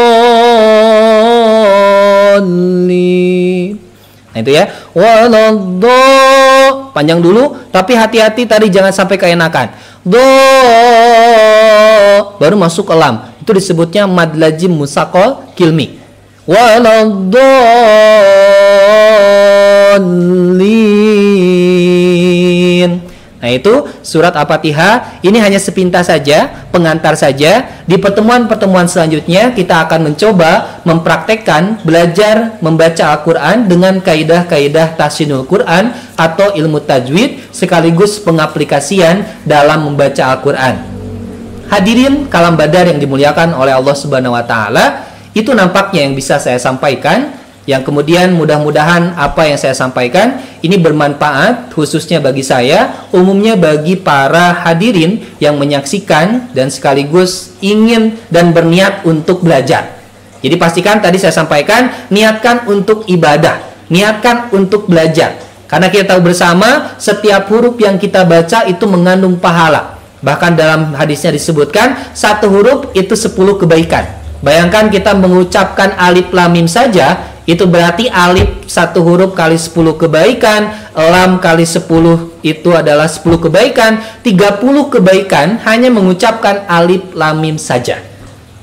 Nah itu ya, panjang dulu, tapi hati-hati tadi jangan sampai keenakan. Baru masuk ke lam. Itu disebutnya mad lazim musaqqal kilmi. Waladdallin. Nah itu surat Al-Fatihah. Ini hanya sepintas saja, pengantar saja. Di pertemuan-pertemuan selanjutnya kita akan mencoba mempraktekkan belajar membaca Al-Quran dengan kaidah-kaidah tahsinul Quran atau ilmu tajwid sekaligus pengaplikasian dalam membaca Al-Quran. Hadirin kalam badar yang dimuliakan oleh Allah Subhanahu wa taala, itu nampaknya yang bisa saya sampaikan. Yang kemudian mudah-mudahan apa yang saya sampaikan ini bermanfaat khususnya bagi saya, umumnya bagi para hadirin yang menyaksikan dan sekaligus ingin dan berniat untuk belajar. Jadi pastikan tadi saya sampaikan, niatkan untuk ibadah, niatkan untuk belajar. Karena kita tahu bersama setiap huruf yang kita baca itu mengandung pahala. Bahkan dalam hadisnya disebutkan satu huruf itu 10 kebaikan. Bayangkan kita mengucapkan alif lam mim saja, itu berarti alif satu huruf kali 10 kebaikan, lam kali 10 itu adalah 10 kebaikan, 30 kebaikan hanya mengucapkan alif lam mim saja.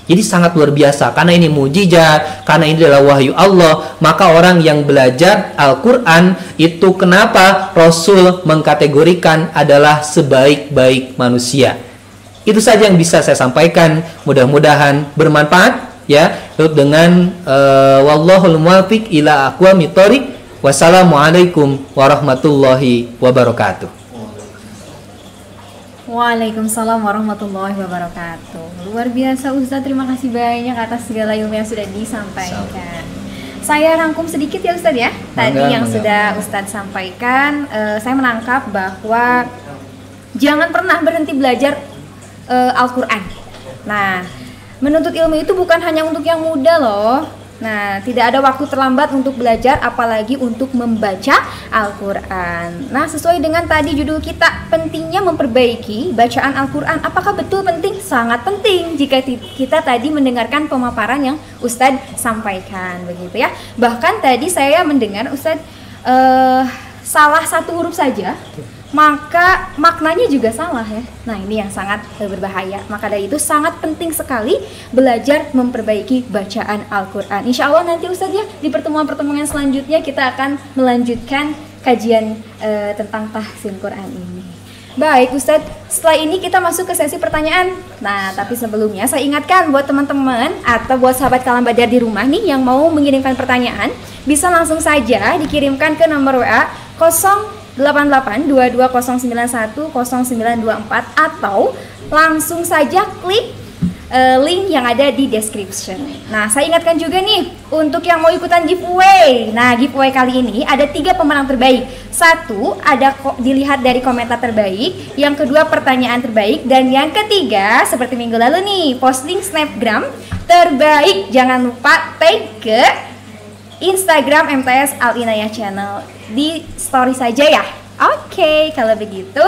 Jadi sangat luar biasa, karena ini mujizat, karena ini adalah wahyu Allah. Maka orang yang belajar Al-Quran itu kenapa Rasul mengkategorikan adalah sebaik-baik manusia. Itu saja yang bisa saya sampaikan, mudah-mudahan bermanfaat ya. Dengan wallahul muwaffiq ila aqwamit thoriq. Wassalamualaikum warahmatullahi wabarakatuh. Waalaikumsalam warahmatullahi wabarakatuh. Luar biasa Ustadz, terima kasih banyak atas segala ilmu yang sudah disampaikan. Saya rangkum sedikit ya Ustadz ya. Tadi yang sudah Ustadz sampaikan, saya menangkap bahwa jangan pernah berhenti belajar Al-Quran. Nah, menuntut ilmu itu bukan hanya untuk yang muda loh. Nah, tidak ada waktu terlambat untuk belajar, apalagi untuk membaca Al-Quran. Nah, sesuai dengan tadi judul kita, pentingnya memperbaiki bacaan Al-Quran. Apakah betul penting? Sangat penting jika kita tadi mendengarkan pemaparan yang Ustadz sampaikan, begitu ya. Bahkan tadi saya mendengar Ustadz salah satu huruf saja, maka maknanya juga salah ya. Nah ini yang sangat berbahaya. Maka dari itu sangat penting sekali belajar memperbaiki bacaan Al-Quran. Insya Allah nanti Ustadz ya, di pertemuan-pertemuan selanjutnya kita akan melanjutkan kajian tentang tahsin Quran ini. Baik Ustadz, setelah ini kita masuk ke sesi pertanyaan. Nah tapi sebelumnya saya ingatkan buat teman-teman atau buat sahabat kalam badar di rumah nih yang mau mengirimkan pertanyaan, bisa langsung saja dikirimkan ke nomor WA 088-22091-0924 atau langsung saja klik link yang ada di description. Nah, saya ingatkan juga nih untuk yang mau ikutan giveaway. Nah, giveaway kali ini ada 3 pemenang terbaik. 1 ada dilihat dari komentar terbaik, yang kedua pertanyaan terbaik, dan yang ketiga seperti minggu lalu nih, posting snapgram terbaik. Jangan lupa tag ke Instagram MTS Al Inayah Channel di story saja ya. Oke, kalau begitu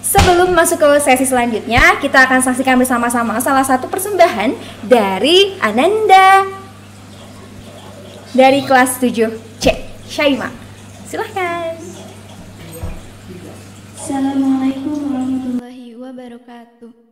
sebelum masuk ke sesi selanjutnya, kita akan saksikan bersama-sama salah satu persembahan dari Ananda dari kelas 7C, Syaima. Silahkan. Assalamualaikum warahmatullahi wabarakatuh.